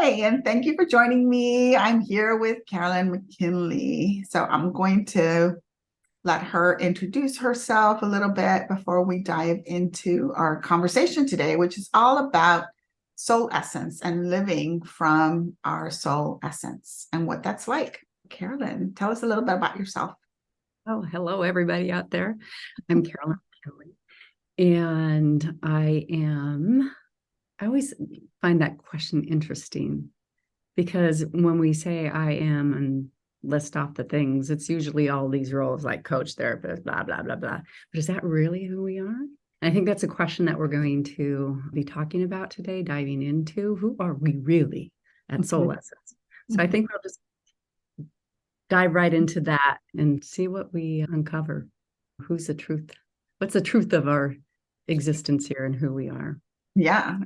and thank you for joining me. I'm here with Karolyn McKinley. So I'm going to let her introduce herself a little bit before we dive into our conversation today, which is all about soul essence and living from our soul essence and what that's like. Karolyn, tell us a little bit about yourself. Oh, hello, everybody out there. I'm Karolyn McKinley, and I always find that question interesting because when we say I am and list off the things, it's usually all these roles like coach, therapist, blah, blah, blah, blah. But is that really who we are? And I think that's a question that we're going to be talking about today, diving into who are we really at Soul Essence. So I think we'll just dive right into that and see what we uncover. Who's the truth? What's the truth of our existence here and who we are? Yeah,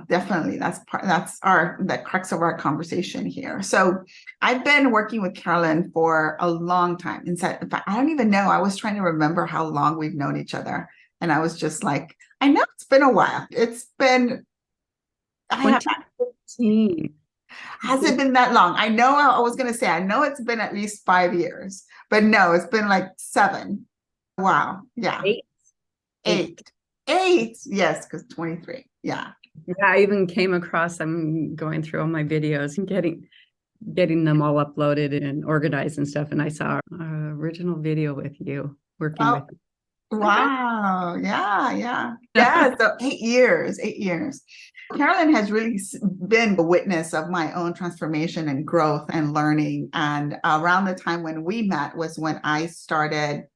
definitely. That's the crux of our conversation here. So I've been working with Karolyn for a long time. In fact, I don't even know. I was trying to remember how long we've known each other. And I was just like, I know it's been a while. It's been 2015. Has it been that long? I know I was going to say, I know it's been at least 5 years, but no, it's been like 7. Wow. Yeah. Eight. Yes, because 23. Yeah. I even came across, I'm going through all my videos and getting them all uploaded and organized and stuff. And I saw an original video with you working with you. Wow. Yeah. So 8 years. Karolyn has really been the witness of my own transformation and growth and learning. And around the time when we met was when I started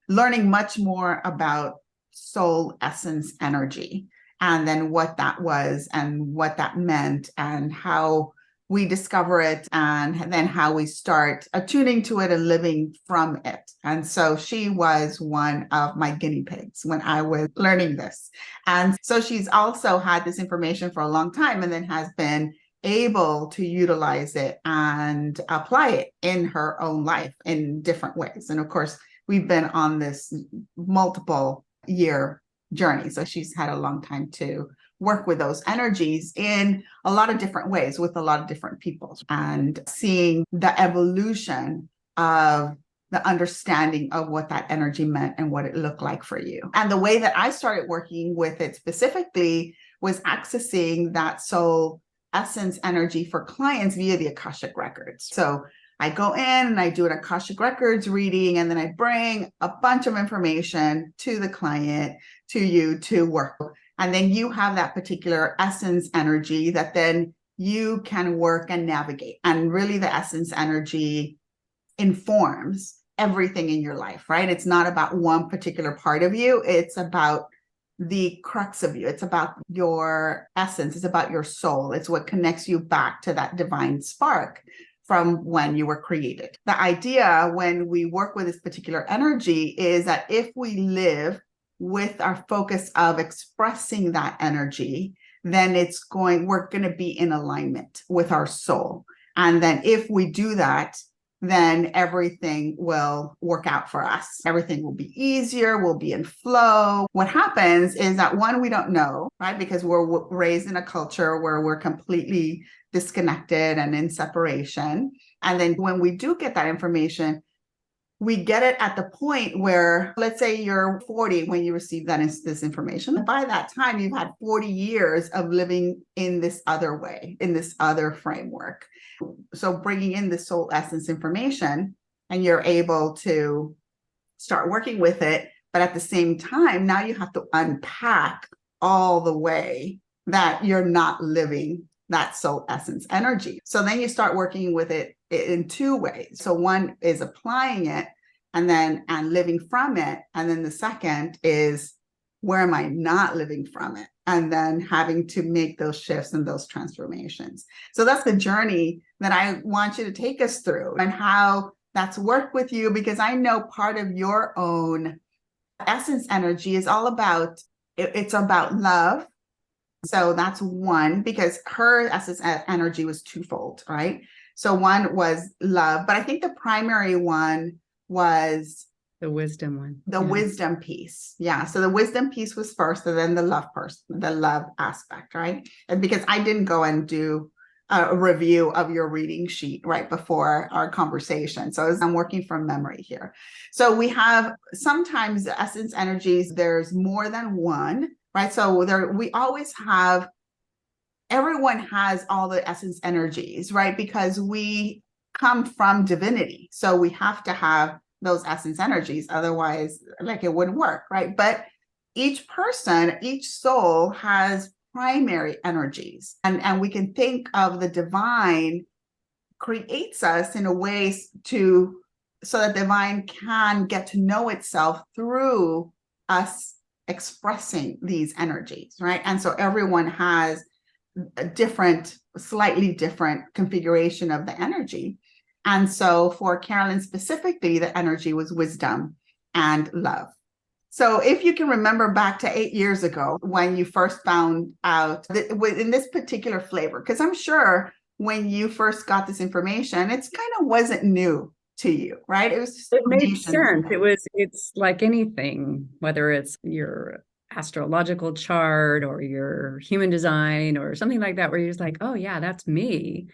learning much more about soul essence energy, and then what that was and what that meant and how we discover it, and then how we start attuning to it and living from it. And so she was one of my guinea pigs when I was learning this. And so she's also had this information for a long time and then has been able to utilize it and apply it in her own life in different ways. And of course, we've been on this multiple year journey. So she's had a long time to work with those energies in a lot of different ways with a lot of different people, and seeing the evolution of the understanding of what that energy meant and what it looked like for you. And the way that I started working with it specifically was accessing that soul essence energy for clients via the Akashic Records. So I go in and I do an Akashic Records reading, and then I bring a bunch of information to the client, to you, to work. And then you have that particular essence energy that then you can work and navigate. And really the essence energy informs everything in your life, right? It's not about one particular part of you. It's about the crux of you. It's about your essence. It's about your soul. It's what connects you back to that divine spark from when you were created. The idea when we work with this particular energy is that if we live with our focus of expressing that energy, then we're going to be in alignment with our soul. And then if we do that, then everything will work out for us. Everything will be easier, we'll be in flow. What happens is that one, we don't know, right? Because we're raised in a culture where we're completely disconnected and in separation. And then when we do get that information, we get it at the point where, let's say you're 40 when you receive this information. By that time, you've had 40 years of living in this other way, in this other framework. So bringing in the soul essence information, and you're able to start working with it. But at the same time, now you have to unpack all the way that you're not living that soul essence energy. So then you start working with it in 2 ways. So one is applying it and living from it. And then the second is, where am I not living from it? And then having to make those shifts and those transformations. So that's the journey that I want you to take us through, and how that's worked with you, because I know part of your own essence energy is all about, it's about love. So that's one, because her essence energy was twofold, right? So one was love, but I think the primary one was the wisdom one. The wisdom piece. Yeah. So the wisdom piece was first, and then the love aspect, right? And because I didn't go and do a review of your reading sheet right before our conversation. So I'm working from memory here. So we have sometimes the essence energies, there's more than one, right? So we always have, everyone has all the essence energies, right? Because we come from divinity. So we have to have those essence energies. Otherwise, like, it wouldn't work, right? But each person, each soul has primary energies. And we can think of the divine creates us in a way so that divine can get to know itself through us expressing these energies, right? And so everyone has a different, slightly different configuration of the energy. And so for Karolyn specifically, the energy was wisdom and love. So if you can remember back to 8 years ago when you first found out that in this particular flavor, because I'm sure when you first got this information, it's kind of wasn't new to you, right? It was just it made sense. It's like anything, whether it's your astrological chart or your human design or something like that, where you're just like, oh yeah, that's me.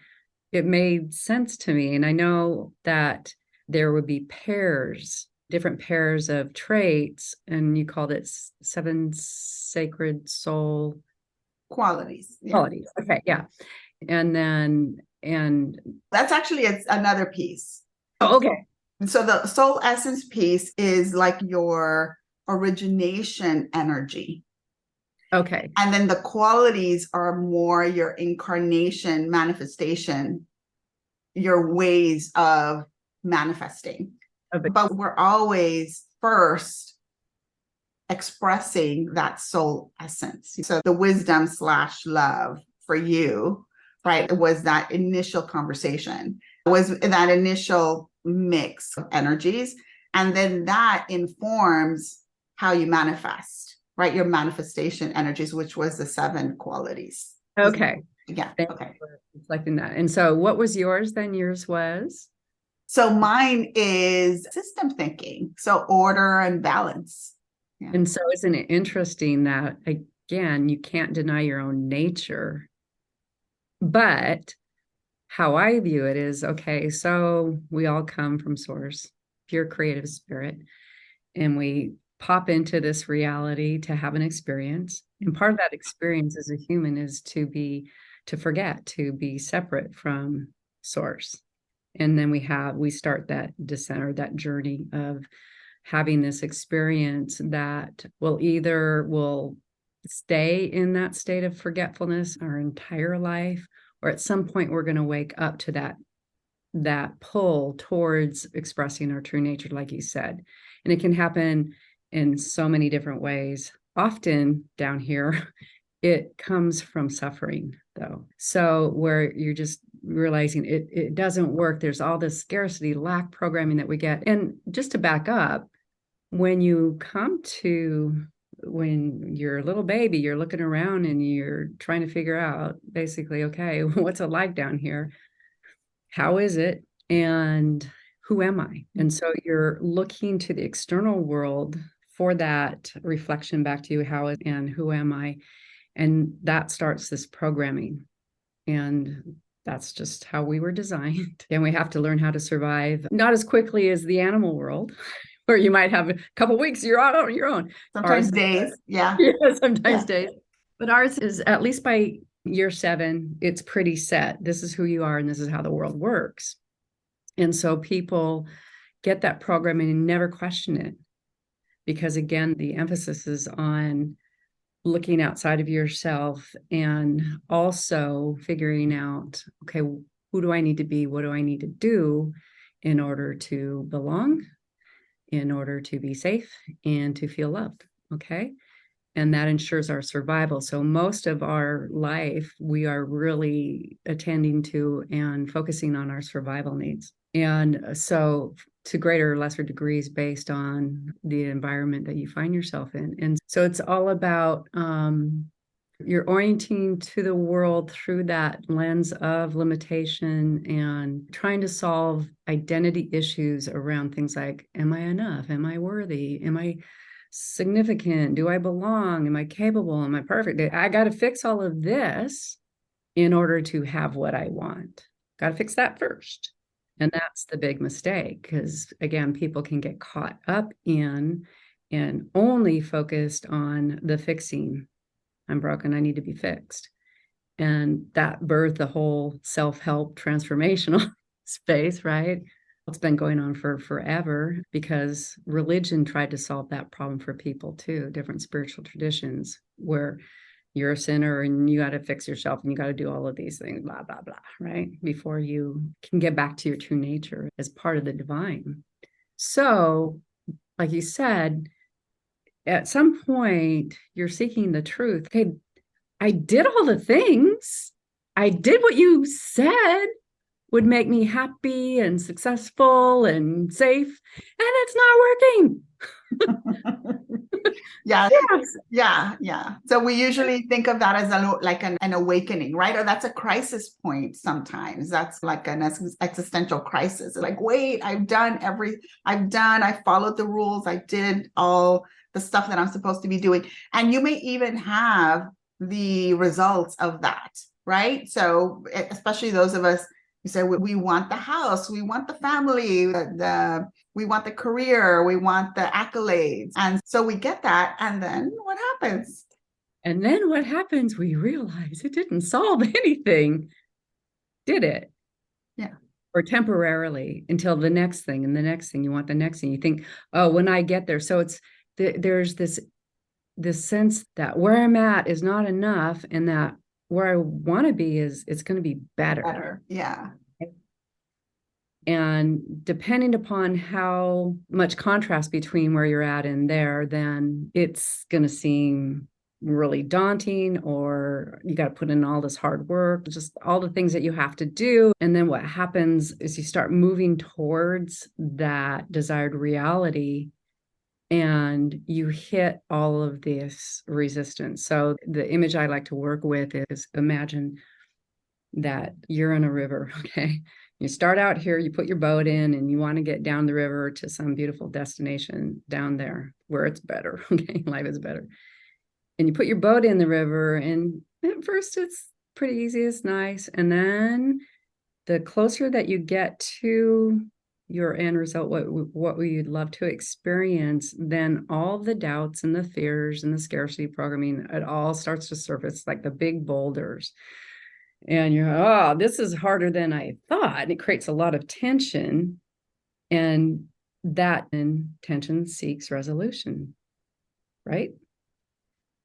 It made sense to me. And I know that there would be pairs, different pairs of traits, and you called it 7 sacred soul qualities. Qualities. Okay, yeah. And that's actually another piece. Oh, okay. So the soul essence piece is like your origination energy. Okay. And then the qualities are more your incarnation, manifestation, your ways of manifesting. Okay. But we're always first expressing that soul essence. So the wisdom / love for you, right, was that initial conversation, was that initial mix of energies. And then that informs how you manifest, right? Your manifestation energies, which was the 7 qualities. Okay. Yeah. Thank you for reflecting that. And so what was yours then? Yours was? So mine is system thinking. So order and balance. Yeah. And so isn't it interesting that, again, you can't deny your own nature, but how I view it is, okay, so we all come from source, pure creative spirit, and we pop into this reality to have an experience. And part of that experience as a human is to forget, to be separate from source. And then we start that descent or that journey of having this experience that will stay in that state of forgetfulness our entire life, or at some point we're going to wake up to that pull towards expressing our true nature, like you said. And it can happen in so many different ways. Often down here, it comes from suffering, though. So where you're just realizing it doesn't work. There's all this scarcity, lack programming that we get. And just to back up, when you're a little baby, you're looking around and you're trying to figure out basically, okay, what's it like down here? How is it? And who am I? And so you're looking to the external world for that reflection back to you, and who am I? And that starts this programming. And that's just how we were designed. And we have to learn how to survive, not as quickly as the animal world, where you might have a couple of weeks, you're on your own. Sometimes days. Yeah. Yeah, sometimes days. But ours is, at least by year 7, it's pretty set. This is who you are, and this is how the world works. And so people get that programming and never question it. Because again, the emphasis is on looking outside of yourself and also figuring out, okay, who do I need to be? What do I need to do in order to belong, in order to be safe, and to feel loved? Okay. And that ensures our survival. So most of our life, we are really attending to and focusing on our survival needs. And so to greater or lesser degrees based on the environment that you find yourself in. And so it's all about you're orienting to the world through that lens of limitation and trying to solve identity issues around things like, am I enough? Am I worthy? Am I significant? Do I belong? Am I capable? Am I perfect? I got to fix all of this in order to have what I want. Got to fix that first. And that's the big mistake, because again, people can get caught up in and only focused on the fixing. I'm broken, I need to be fixed. And that birthed the whole self-help transformational space, right? It's been going on for forever because religion tried to solve that problem for people too, different spiritual traditions where you're a sinner and you got to fix yourself and you got to do all of these things, blah, blah, blah, right? Before you can get back to your true nature as part of the divine. So, like you said, at some point you're seeking the truth. Okay, I did all the things. I did what you said would make me happy and successful and safe, and it's not working. Yeah, yeah. So we usually think of that as like an awakening, right? Or that's a crisis point sometimes. That's like an existential crisis. Like, wait, I followed the rules. I did all the stuff that I'm supposed to be doing. And you may even have the results of that, right? So especially those of us who say we want the house, we want the family, we want the career, we want the accolades. And so we get that. And then what happens? And then what happens? We realize it didn't solve anything, did it? Yeah. Or temporarily until the next thing and the next thing. You want the next thing. You think, oh, when I get there. So there's this sense that where I'm at is not enough, and that where I want to be it's going to be better. Yeah. And depending upon how much contrast between where you're at and there, then it's going to seem really daunting, or you got to put in all this hard work, just all the things that you have to do. And then what happens is you start moving towards that desired reality, and you hit all of this resistance. So the image I like to work with is, imagine that you're in a river, okay? You start out here, you put your boat in, and you want to get down the river to some beautiful destination down there where it's better, okay? Life is better. And you put your boat in the river, and at first it's pretty easy, it's nice. And then the closer that you get to your end result, what we'd love to experience, then all the doubts and the fears and the scarcity programming, it all starts to surface like the big boulders. And you're, oh, this is harder than I thought. And it creates a lot of tension. And that tension seeks resolution, right?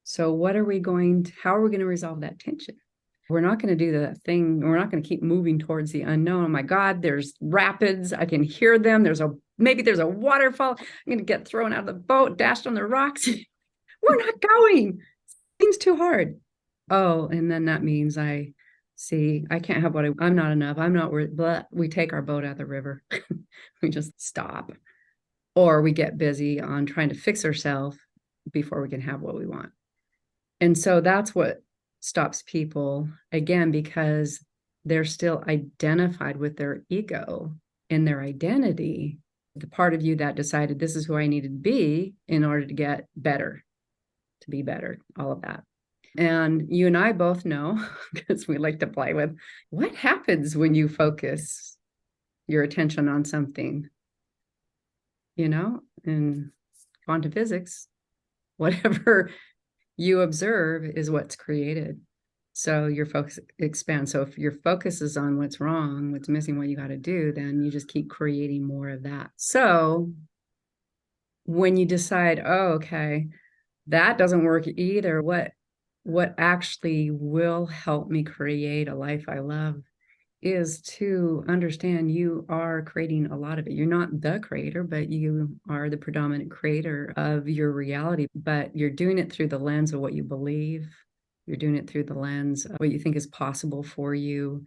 So how are we going to resolve that tension? We're not going to do that thing. We're not going to keep moving towards the unknown. Oh my God, there's rapids. I can hear them. Maybe there's a waterfall. I'm going to get thrown out of the boat, dashed on the rocks. We're not going. Things too hard. Oh, and then that means I can't have I'm not enough. I'm not worth, but we take our boat out of the river. We just stop. Or we get busy on trying to fix ourselves before we can have what we want. And so that's what stops people, again, because they're still identified with their ego and their identity, the part of you that decided this is who I needed to be in order to get better, to be better, all of that. And you and I both know, because we like to play with, what happens when you focus your attention on something, in quantum physics, whatever you observe is what's created. So your focus expands. So if your focus is on what's wrong, what's missing, what you got to do, then you just keep creating more of that. So when you decide, oh, okay, that doesn't work either, what actually will help me create a life I love is to understand you are creating a lot of it. You're not the creator, but you are the predominant creator of your reality. But you're doing it through the lens of what you believe. You're doing it through the lens of what you think is possible for you,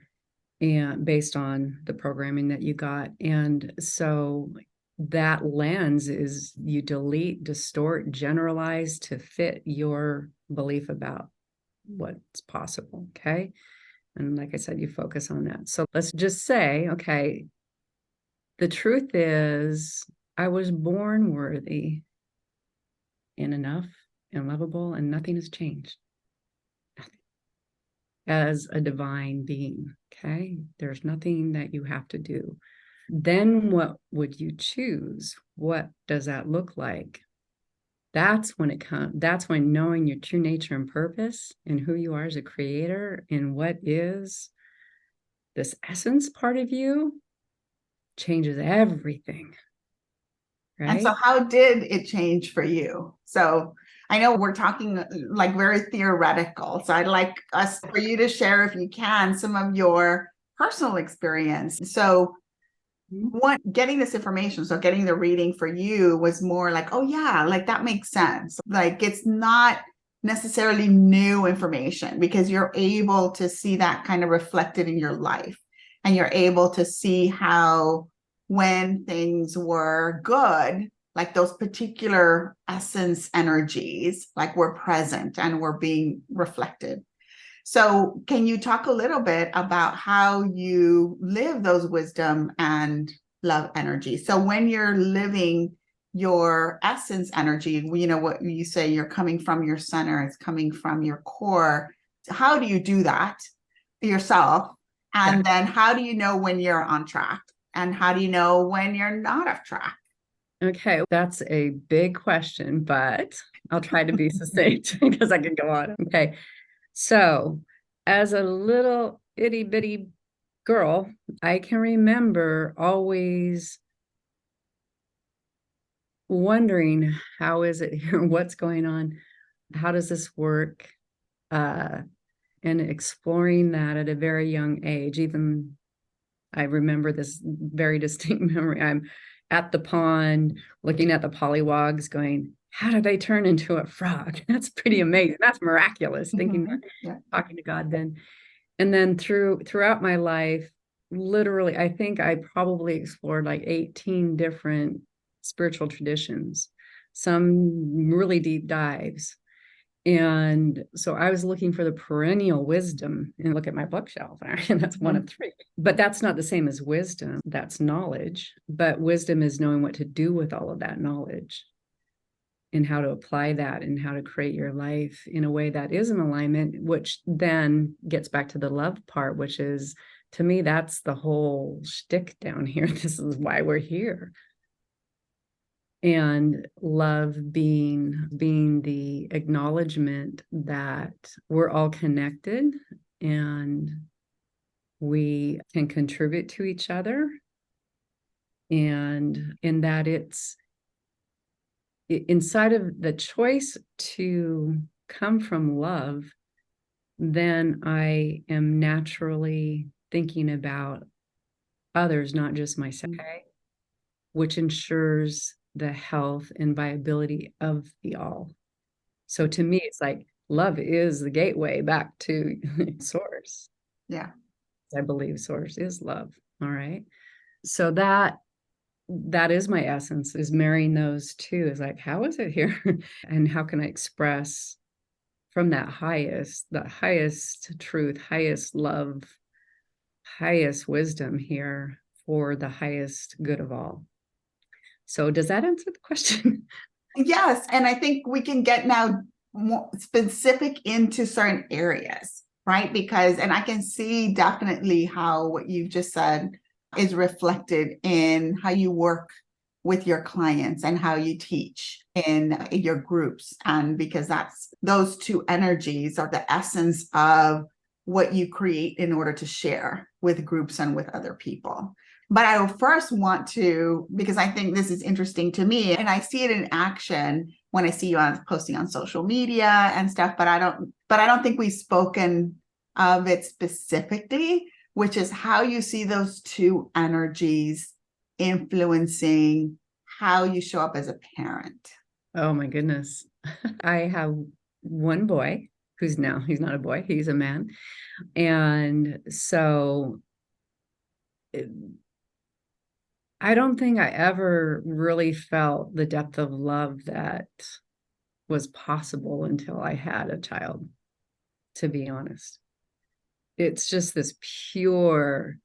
and based on the programming that you got. And so that lens is you delete, distort, generalize to fit your belief about what's possible. Okay. And like I said, you focus on that. So let's just say, okay, the truth is I was born worthy and enough and lovable, and nothing has changed. Nothing. as a divine being. Okay. There's nothing that you have to do. Then what would you choose? What does that look like? That's when it comes, that's when knowing your true nature and purpose and who you are as a creator and what is this essence part of you changes everything. And so Right? how did it change for you? So I know we're talking like very theoretical. So I'd like us for you to share, if you can, some of your personal experience. So what getting this information, so getting the reading for you was more like, oh yeah, like that makes sense. Like it's not necessarily new information because you're able to see that kind of reflected in your life. And you're able to see how when things were good, like those particular essence energies, like were present and were being reflected. So, can you talk a little bit about how you live those wisdom and love energy? So, when you're living your essence energy, you know, what you say you're coming from your center, it's coming from your core. How do you do that yourself? And then, how do you know when you're on track? And how do you know when you're not off track? Okay, that's a big question, but I'll try to be succinct because I can go on. Okay, so as a little itty bitty girl, I can remember always wondering, how is it here? What's going on? How does this work? And exploring that at a very young age. Even I remember this very distinct memory. I'm at the pond looking at the pollywogs going, how did I turn into a frog? That's pretty amazing. That's miraculous. Thinking that, Yeah. talking to God then. And then throughout my life, literally, I think I probably explored like 18 different spiritual traditions, some really deep dives. And so I was looking for the perennial wisdom and look at my bookshelf, and that's one of three. But that's not the same as wisdom. That's knowledge. But wisdom is knowing what to do with all of that knowledge and how to apply that and how to create your life in a way that is in alignment, which then gets back to the love part, which is, to me, that's the whole shtick down here. This is why we're here. And love being the acknowledgement that we're all connected and we can contribute to each other, and in that it's inside of the choice to come from love, then I am naturally thinking about others, not just myself, which ensures the health and viability of the all. So to me, it's like love is the gateway back to source. Yeah. I believe source is love. All right. So that is my essence, is marrying those two. Is like, how is it here? And how can I express from that highest truth, highest love, highest wisdom here for the highest good of all? So does that answer the question? Yes. And I think we can get now more specific into certain areas, right? Because, and I can see definitely how what you've just said is reflected in how you work with your clients and how you teach in your groups. And because that's those two energies are the essence of what you create in order to share with groups and with other people. But I first want to, because I think this is interesting to me, and I see it in action when I see you on posting on social media and stuff, but I don't think we've spoken of it specifically, which is how you see those two energies influencing how you show up as a parent. Oh my goodness. I have one boy he's not a boy, he's a man. And so I don't think I ever really felt the depth of love that was possible until I had a child, to be honest. It's just this pure,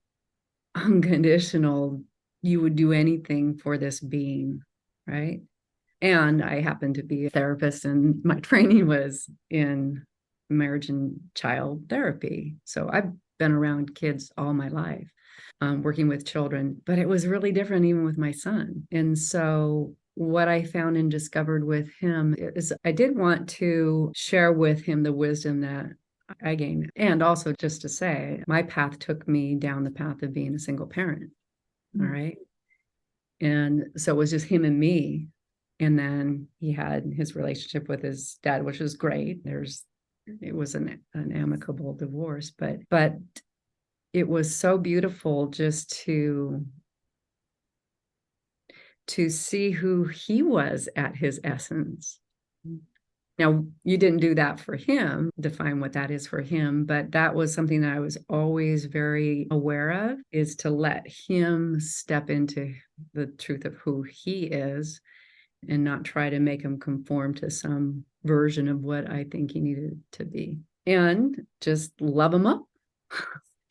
unconditional, you would do anything for this being, right? And I happen to be a therapist, and my training was in marriage and child therapy. So I've been around kids all my life, working with children, but it was really different even with my son. And so what I found and discovered with him is I did want to share with him the wisdom that I gained. And also just to say, my path took me down the path of being a single parent. All right. And so it was just him and me. And then he had his relationship with his dad, which was great. It was an amicable divorce, but it was so beautiful just to see who he was at his essence. Now, you didn't do that for him, define what that is for him, but that was something that I was always very aware of, is to let him step into the truth of who he is and not try to make him conform to some version of what I think he needed to be. And just love him up.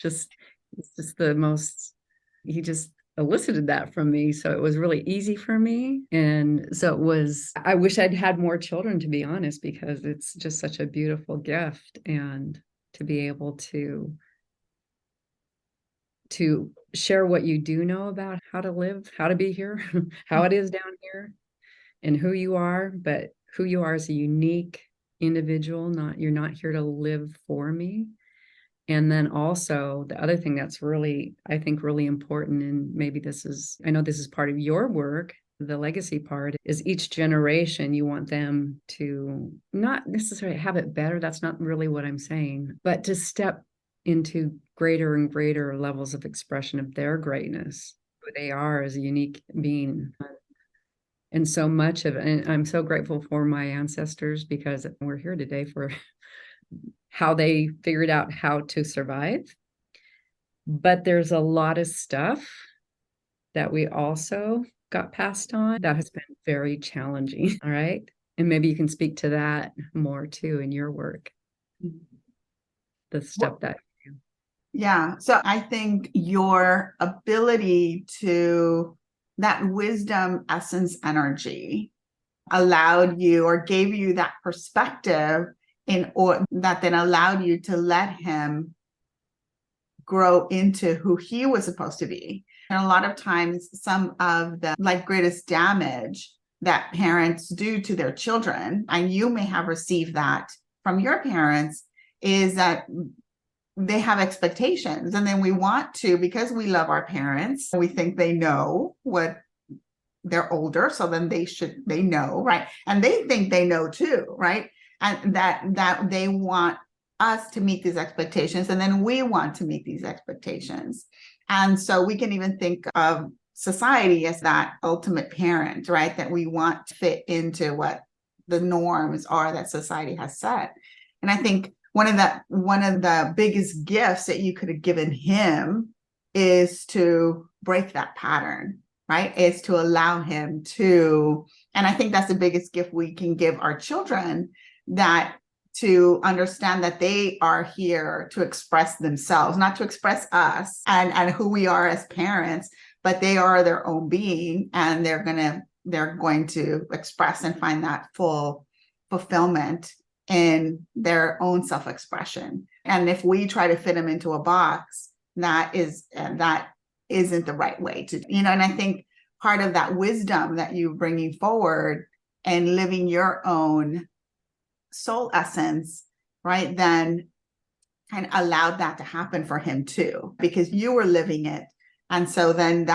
It's just the most, he just elicited that from me. So it was really easy for me. And so I wish I'd had more children, to be honest, because it's just such a beautiful gift. And to be able to share what you do know about how to live, how to be here, how it is down here, and who you are, but who you are as a unique individual. You're not here to live for me. And then also the other thing that's really, I think, really important, and maybe I know this is part of your work, the legacy part, is each generation, you want them to not necessarily have it better. That's not really what I'm saying, but to step into greater and greater levels of expression of their greatness, who they are as a unique being. And so much of it, and I'm so grateful for my ancestors, because we're here today for how they figured out how to survive. But there's a lot of stuff that we also got passed on that has been very challenging. All right. And maybe you can speak to that more too in your work. The stuff that. Yeah. So I think your ability that wisdom, essence, energy allowed you or gave you that perspective that then allowed you to let him grow into who he was supposed to be. And a lot of times, some of the greatest damage that parents do to their children, and you may have received that from your parents, is that they have expectations. And then we want to, because we love our parents, we think they know what they're older, so then they know, right? And they think they know too, right? And that they want us to meet these expectations, and then we want to meet these expectations. And so we can even think of society as that ultimate parent, right? That we want to fit into what the norms are that society has set. And I think one of the biggest gifts that you could have given him is to break that pattern, right? Is to allow him to, and I think that's the biggest gift we can give our children, that to understand that they are here to express themselves, not to express us and who we are as parents, but they are their own being, and they're going to express and find that full fulfillment in their own self-expression. And if we try to fit them into a box, that isn't the right way to, and I think part of that wisdom that you're bringing forward and living your own soul essence, right, then kind of allowed that to happen for him too, because you were living it. And so then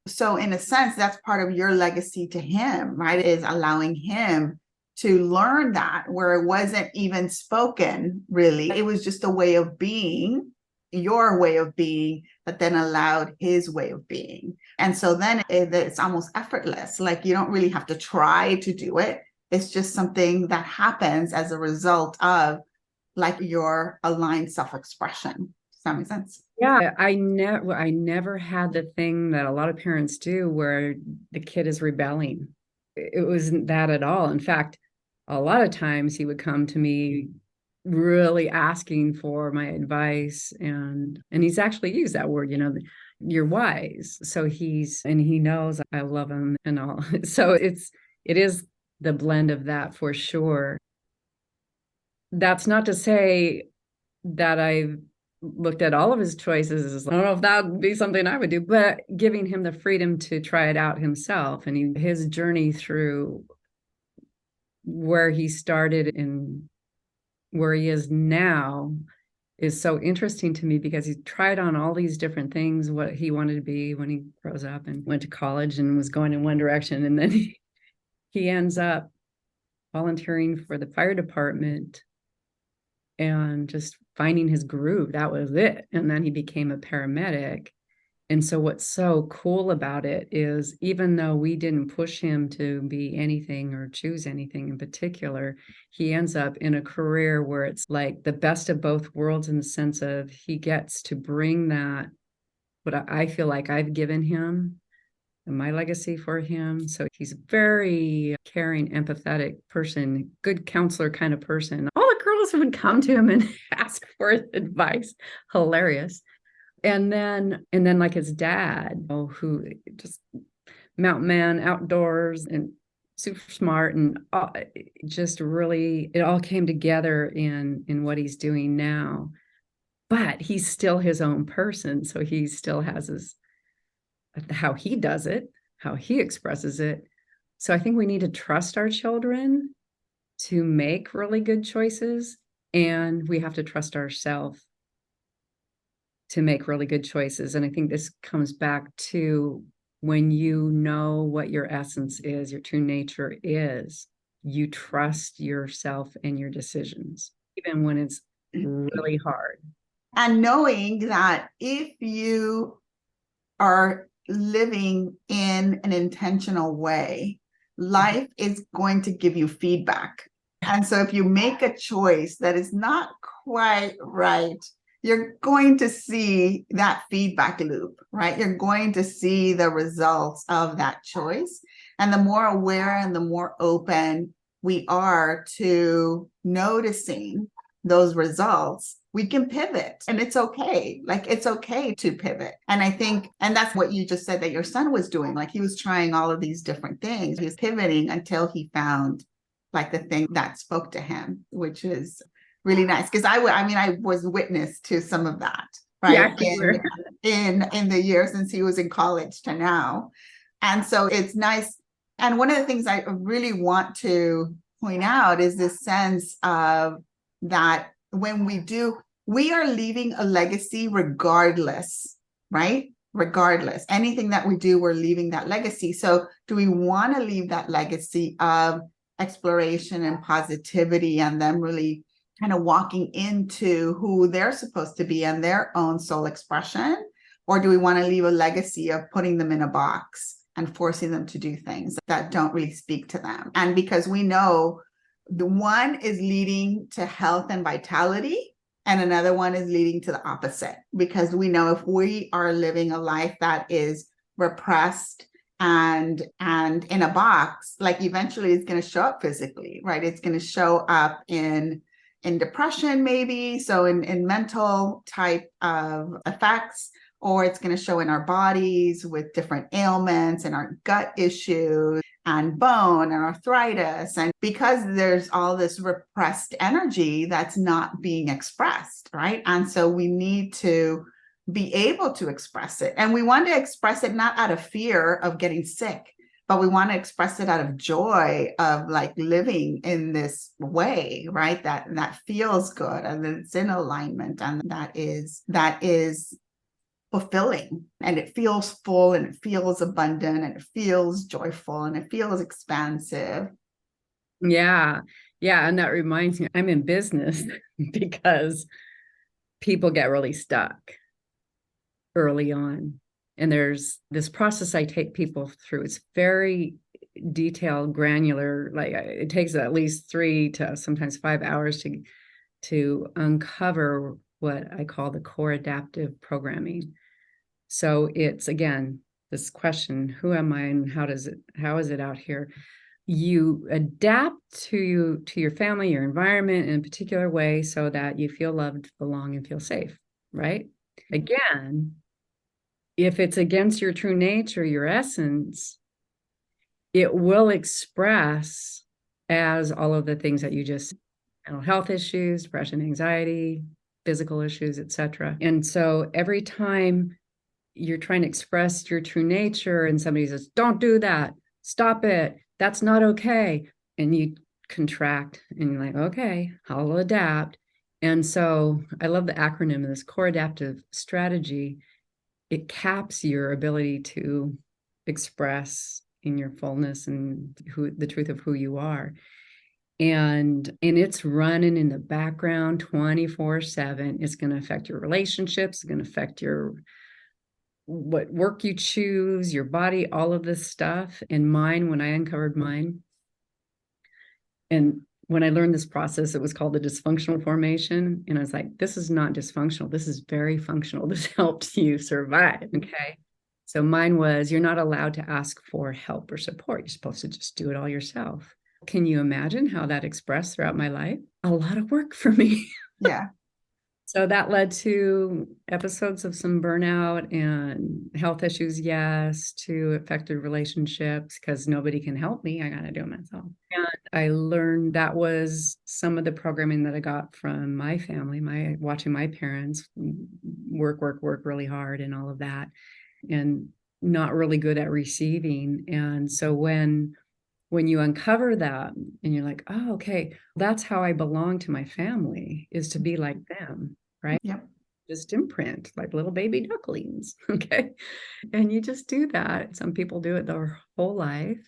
so in a sense, that's part of your legacy to him, right, is allowing him to learn that, where it wasn't even spoken, really. It was just a way of being, your way of being, but then allowed his way of being. And so then it's almost effortless. Like, you don't really have to try to do it. It's just something that happens as a result of your aligned self-expression. Does that make sense? Yeah, I never had the thing that a lot of parents do where the kid is rebelling. It wasn't that at all. In fact, a lot of times he would come to me really asking for my advice, and he's actually used that word, you're wise. So he knows I love him and all. So it is the blend of that for sure. that's not to say that I've looked at all of his choices. I don't know if that would be something I would do, but giving him the freedom to try it out himself, and his journey through where he started and where he is now is so interesting to me, because he tried on all these different things, what he wanted to be when he grows up, and went to college and was going in one direction. And then he ends up volunteering for the fire department and just finding his groove. That was it. And then he became a paramedic. And so what's so cool about it is, even though we didn't push him to be anything or choose anything in particular, he ends up in a career where it's like the best of both worlds, in the sense of he gets to bring that, what I feel like I've given him and my legacy for him. So he's a very caring, empathetic person, good counselor kind of person. All the girls would come to him and ask for advice. Hilarious. And then like his dad, who just mountain man, outdoors, and super smart, and just really, it all came together in what he's doing now. But he's still his own person, so he still has his, how he does it, how he expresses it. So I think we need to trust our children to make really good choices, and we have to trust ourselves to make really good choices. And I think this comes back to, when you know what your essence is, your true nature is, you trust yourself and your decisions, even when it's really hard. And knowing that if you are living in an intentional way, life is going to give you feedback. And so if you make a choice that is not quite right, you're going to see that feedback loop, right? You're going to see the results of that choice. And the more aware and the more open we are to noticing those results, we can pivot, and it's okay. Like, it's okay to pivot. And I think, and that's what you just said that your son was doing. Like, he was trying all of these different things. He was pivoting until he found like the thing that spoke to him, which is really nice. Because I was witness to some of that, right? Yeah, in the year since he was in college to now. And so it's nice. And one of the things I really want to point out is this sense of that when we are leaving a legacy regardless, right? Regardless, anything that we do, we're leaving that legacy. So do we want to leave that legacy of exploration and positivity, and them really kind of walking into who they're supposed to be and their own soul expression? Or do we want to leave a legacy of putting them in a box and forcing them to do things that don't really speak to them? And because we know the one is leading to health and vitality, and another one is leading to the opposite. Because we know if we are living a life that is repressed and in a box, like, eventually it's going to show up physically, right? It's going to show up in depression, maybe, so in mental type of effects, or it's going to show in our bodies with different ailments and our gut issues and bone and arthritis. And because there's all this repressed energy that's not being expressed, right? And so we need to be able to express it. And we want to express it not out of fear of getting sick, but we want to express it out of joy of like living in this way, right? That feels good, and it's in alignment, and that is fulfilling, and it feels full, and it feels abundant, and it feels joyful, and it feels expansive. Yeah. And that reminds me, I'm in business because people get really stuck early on. And there's this process I take people through. It's very detailed, granular. Like, it takes at least 3 to sometimes 5 hours to uncover what I call the core adaptive programming. So it's, again, this question, who am I and how is it out here? You adapt to your family, your environment in a particular way so that you feel loved, belong, and feel safe, right? Again, if it's against your true nature, your essence, it will express as all of the things that you just, mental health issues, depression, anxiety, physical issues, etc. And so every time you're trying to express your true nature and somebody says, don't do that, stop it, that's not okay. And you contract and you're like, okay, I'll adapt. And so I love the acronym of this core adaptive strategy. It caps your ability to express in your fullness and the truth of who you are. And it's running in the background 24/7. It's going to affect your relationships. It's going to affect what work you choose, your body, all of this stuff. And mine, when I uncovered mine, and when I learned this process, it was called the dysfunctional formation. And I was like, this is not dysfunctional. This is very functional. This helps you survive. Okay. So mine was, you're not allowed to ask for help or support. You're supposed to just do it all yourself. Can you imagine how that expressed throughout my life? A lot of work for me. Yeah. So that led to episodes of some burnout and health issues, yes, to affected relationships because nobody can help me. I got to do it myself. And I learned that was some of the programming that I got from my family, watching my parents work really hard and all of that, and not really good at receiving. And so when you uncover that and you're like, oh, okay, that's how I belong to my family, is to be like them, right? Yep. Just imprint like little baby ducklings. Okay. And you just do that. Some people do it their whole life.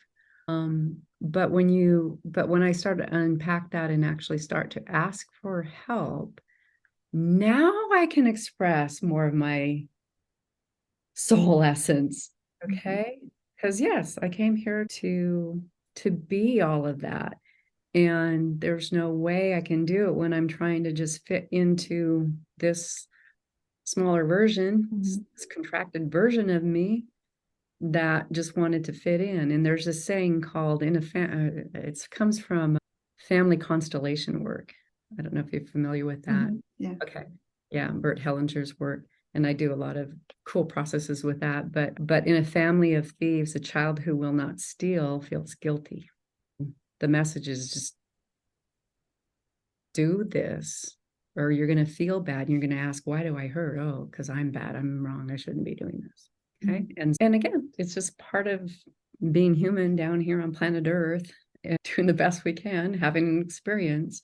But when I started to unpack that and actually start to ask for help, now I can express more of my soul essence. Okay. Because yes, I came here to be all of that. And there's no way I can do it when I'm trying to just fit into this smaller version, this contracted version of me that just wanted to fit in. And there's a saying called it comes from family constellation work. I don't know if you're familiar with that. Yeah. Okay. Yeah. Bert Hellinger's work. And I do a lot of cool processes with that. But in a family of thieves, a child who will not steal feels guilty. The message is just do this or you're going to feel bad. And you're going to ask, why do I hurt? Oh, because I'm bad. I'm wrong. I shouldn't be doing this. Okay. And again, it's just part of being human down here on planet Earth and doing the best we can, having an experience.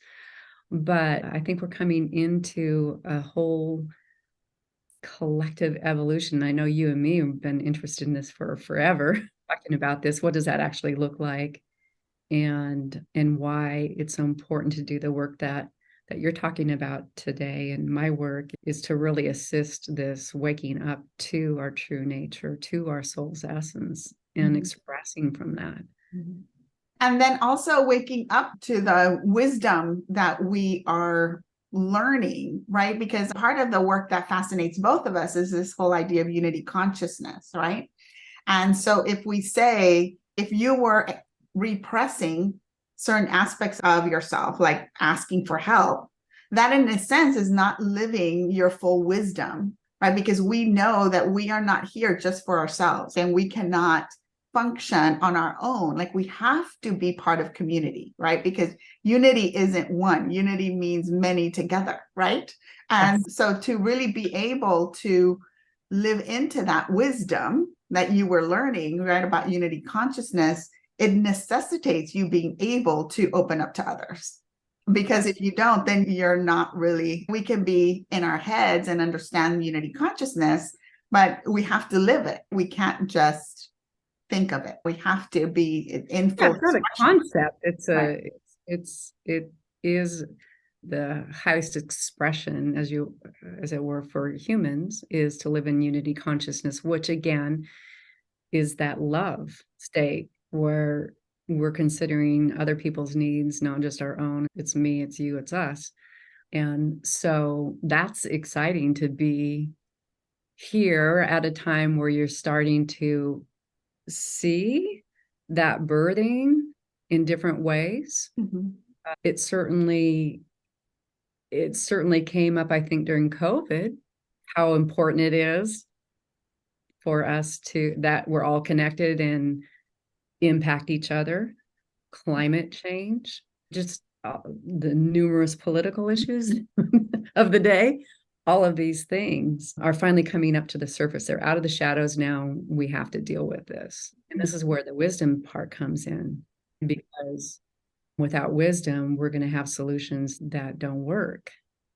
But I think we're coming into a whole collective evolution. I know you and me have been interested in this for forever, talking about this. What does that actually look like? And why it's so important to do the work that you're talking about today. And my work is to really assist this waking up to our true nature, to our soul's essence, and expressing from that. And then also waking up to the wisdom that we are learning, right? Because part of the work that fascinates both of us is this whole idea of unity consciousness, right? And so if we say, if you were repressing certain aspects of yourself, like asking for help, that in a sense is not living your full wisdom, right? Because we know that we are not here just for ourselves and we cannot function on our own. Like we have to be part of community, right? Because unity isn't one. Unity means many together, right? And so to really be able to live into that wisdom that you were learning, right, about unity consciousness, it necessitates you being able to open up to others. Because if you don't, then you're not really, we can be in our heads and understand unity consciousness, but we have to live it. We can't just think of it. We have to be in full. It's not a concept. It is the highest expression, as it were, for humans, is to live in unity consciousness, which again is that love state where we're considering other people's needs, not just our own. It's me, it's you, it's us. And so that's exciting to be here at a time where you're starting to see that birthing in different ways. It certainly came up, I think, during COVID, how important it is for us that we're all connected and impact each other. Climate change, just the numerous political issues of the day, all of these things are finally coming up to the surface. They're out of the shadows now. We have to deal with this. And this is where the wisdom part comes in, because without wisdom, we're going to have solutions that don't work.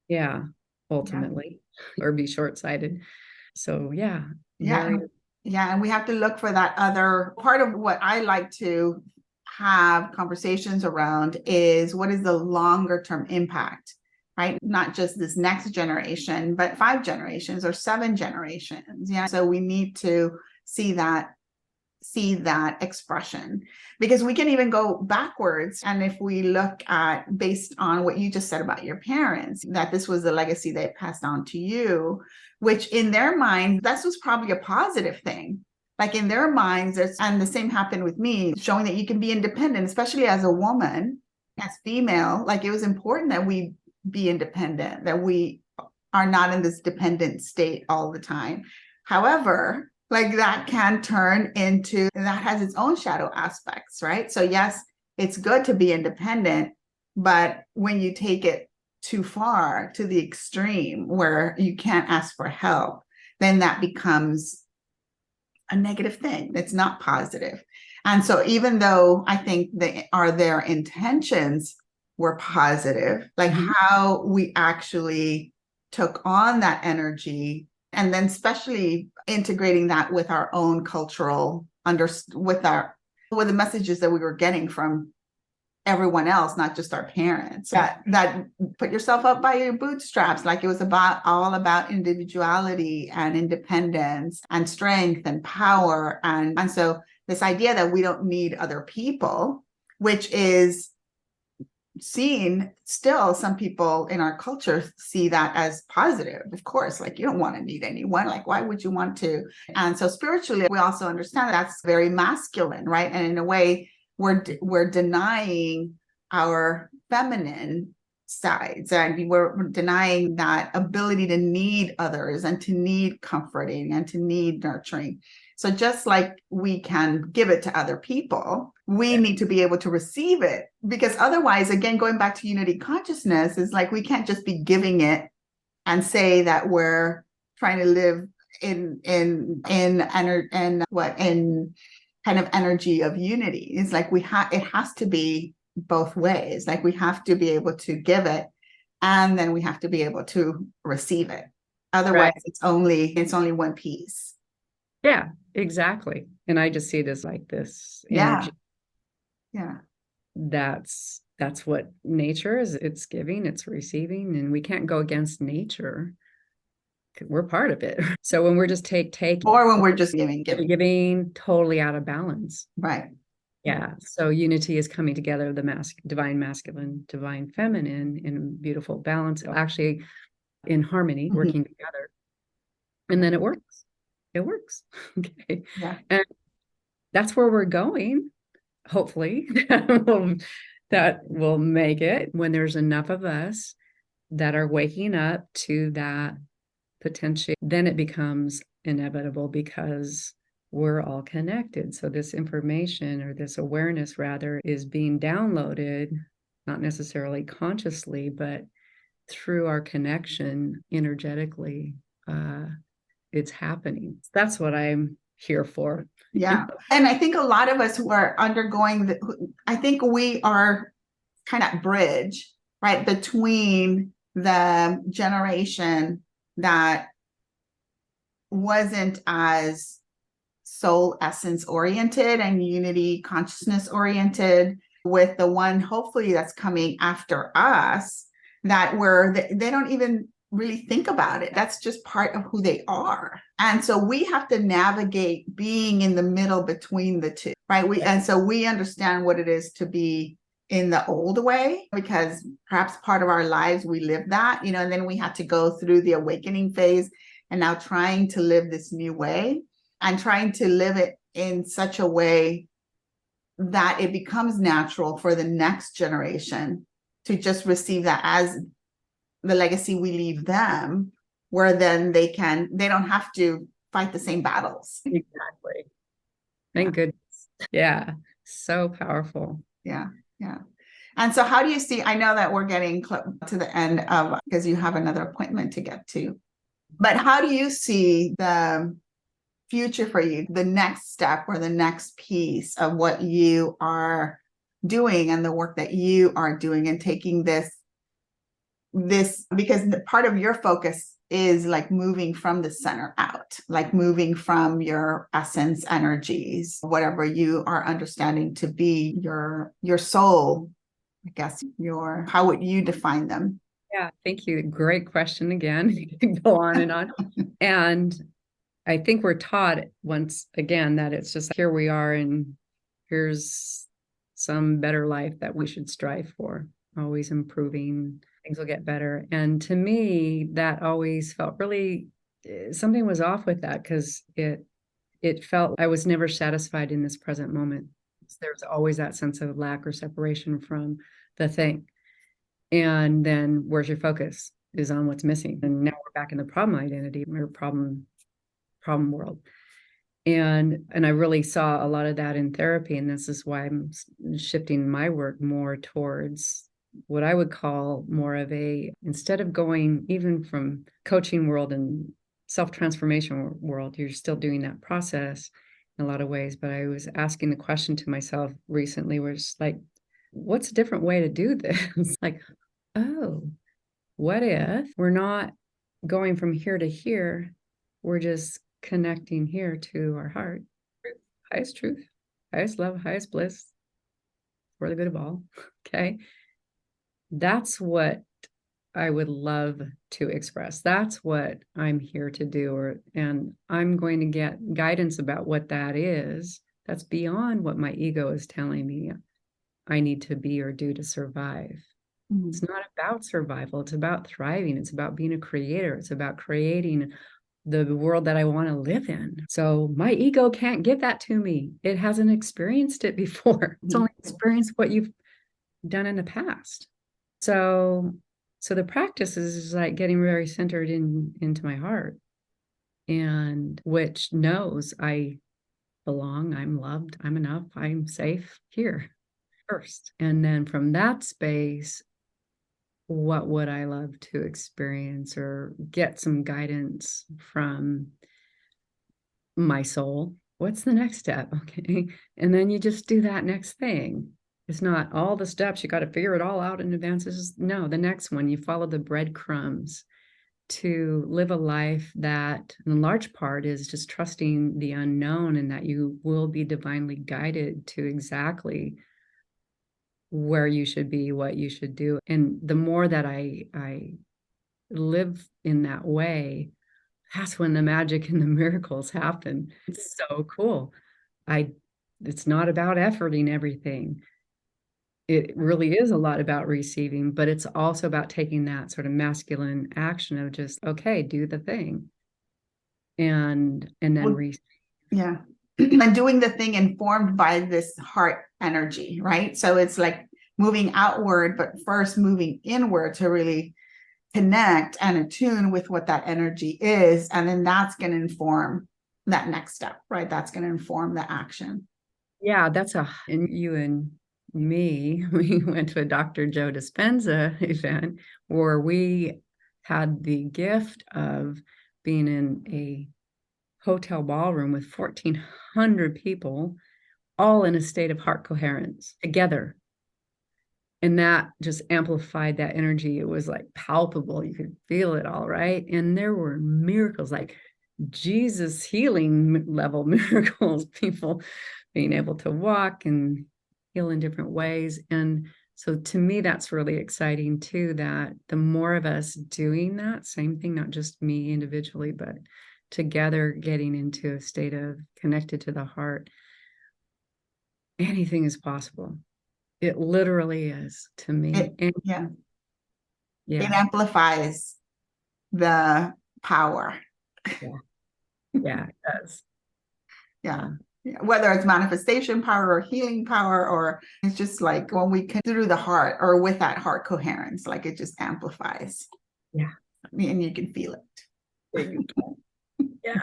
Yeah, ultimately, or be short-sighted. So yeah. Yeah. And we have to look for that other part of what I like to have conversations around is what is the longer term impact, right? Not just this next generation, but 5 generations or 7 generations. Yeah. So we need to see that expression, because we can even go backwards. And if we look at, based on what you just said about your parents, that this was the legacy they passed on to you, which in their mind, that was probably a positive thing. Like in their minds, and the same happened with me, showing that you can be independent, especially as a woman, as female. Like it was important that we be independent, that we are not in this dependent state all the time. However, like that can turn into, that has its own shadow aspects, right? So yes, it's good to be independent, but when you take it too far to the extreme where you can't ask for help, then that becomes a negative thing. It's not positive. And so even though I think their intentions were positive, like how we actually took on that energy, and then especially integrating that with our own cultural with the messages that we were getting from everyone else, not just our parents, that put yourself up by your bootstraps. Like it was all about individuality and independence and strength and power. And so this idea that we don't need other people, which is seen still, some people in our culture see that as positive. Of course, like you don't want to need anyone. Like, why would you want to? And so spiritually, we also understand that's very masculine, right? And in a way, we're denying our feminine sides, and we're denying that ability to need others and to need comforting and to need nurturing. So just like we can give it to other people, we need to be able to receive it, because otherwise, again, going back to unity consciousness, is like we can't just be giving it and say that we're trying to live in kind of energy of unity. It's like it has to be both ways. Like we have to be able to give it, and then we have to be able to receive it. Otherwise, it's only one piece. Yeah, exactly. And I just see this like this energy. Yeah. That's what nature is. It's giving, it's receiving, and we can't go against nature. We're part of it. So when we're just taking, or when we're just giving totally out of balance. Right. Yeah. So unity is coming together, the divine masculine, divine feminine in beautiful balance, actually in harmony, working together. And then it works. It works. Okay. Yeah. And that's where we're going. Hopefully that will make it, when there's enough of us that are waking up to that potential, then it becomes inevitable, because we're all connected. So this information, or this awareness rather, is being downloaded, not necessarily consciously, but through our connection energetically. It's happening. That's what I'm here for. Yeah. And I think a lot of us who are undergoing I think we are kind of bridge, right, between the generation that wasn't as soul essence oriented and unity consciousness oriented, with the one hopefully that's coming after us, that they don't even really think about it. That's just part of who they are. And so we have to navigate being in the middle between the two, right? And so we understand what it is to be in the old way, because perhaps part of our lives we lived that, and then we had to go through the awakening phase, and now trying to live this new way, and trying to live it in such a way that it becomes natural for the next generation to just receive that as the legacy we leave them, where then they don't have to fight the same battles. Exactly. Thank goodness. Yeah. So powerful. Yeah. And so how do you see, I know that we're getting to the end of, because you have another appointment to get to, but how do you see the future for you, the next step or the next piece of what you are doing and the work that you are doing and taking this, because part of your focus is like moving from the center out, like moving from your essence energies, whatever you are understanding to be your soul, I guess, how would you define them? Yeah, thank you. Great question again. You can go on and on. And I think we're taught once again that it's just here we are and here's some better life that we should strive for, always improving, things will get better. And to me, that always felt really, something was off with that, because it felt I was never satisfied in this present moment. There's always that sense of lack or separation from the thing. And then where's your focus is on what's missing. And now we're back in the problem identity or problem world. And I really saw a lot of that in therapy. And this is why I'm shifting my work more towards what I would call more of instead of going even from coaching world and self-transformation world, you're still doing that process in a lot of ways. But I was asking the question to myself recently, where it's like, what's a different way to do this? Like, oh, what if we're not going from here to here? We're just connecting here to our heart, highest truth, highest love, highest bliss for the good of all. Okay. That's what I would love to express. That's what I'm here to do. And I'm going to get guidance about what that is. That's beyond what my ego is telling me I need to be or do to survive. Mm-hmm. It's not about survival. It's about thriving. It's about being a creator. It's about creating the world that I want to live in. So my ego can't give that to me. It hasn't experienced it before. It's only experienced what you've done in the past. So the practice is like getting very centered into my heart, and which knows I belong, I'm loved, I'm enough, I'm safe here first. And then from that space, what would I love to experience or get some guidance from my soul? What's the next step? Okay. And then you just do that next thing. It's not all the steps, you got to figure it all out in advance. It's just, no, the next one, you follow the breadcrumbs to live a life that in large part is just trusting the unknown, and that you will be divinely guided to exactly where you should be, what you should do. And the more that I live in that way, that's when the magic and the miracles happen. It's so cool. It's not about efforting everything. It really is a lot about receiving, but it's also about taking that sort of masculine action of just, okay, do the thing. And then yeah. And doing the thing informed by this heart energy, right? So it's like moving outward, but first moving inward to really connect and attune with what that energy is. And then that's going to inform that next step, right? That's going to inform the action. Yeah, and you and me, we went to a Dr. Joe Dispenza event where we had the gift of being in a hotel ballroom with 1,400 people, all in a state of heart coherence together. And that just amplified that energy. It was like palpable. You could feel it all, right? And there were miracles, like Jesus healing level miracles, people being able to walk and heal in different ways. And so to me, that's really exciting too, that the more of us doing that same thing, not just me individually, but together getting into a state of connected to the heart, anything is possible. It literally is to me. Yeah. It amplifies the power. Yeah, it does. Yeah. Whether it's manifestation power or healing power, or it's just like when we can through the heart or with that heart coherence, like it just amplifies. Yeah. And you can feel it. Yeah.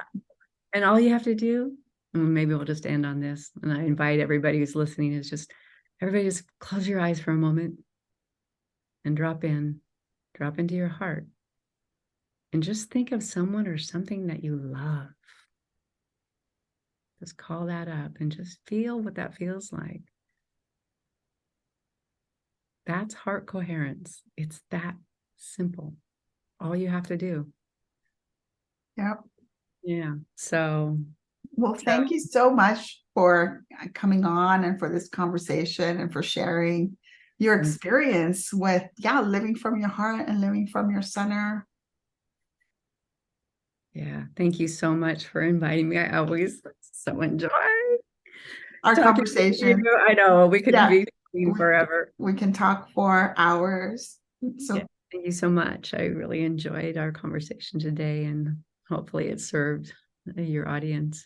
And all you have to do, and maybe we'll just end on this, and I invite everybody who's listening, is just everybody just close your eyes for a moment and drop into your heart. And just think of someone or something that you love. Just call that up and just feel what that feels like. That's heart coherence. It's that simple. All you have to do. Yep. Yeah. So, Well, thank you so much for coming on and for this conversation and for sharing your experience with, living from your heart and living from your center. Yeah. Thank you so much for inviting me. I always so enjoy Our conversation. I know we could be forever. We can talk for hours. So thank you so much. I really enjoyed our conversation today, and hopefully it served your audience.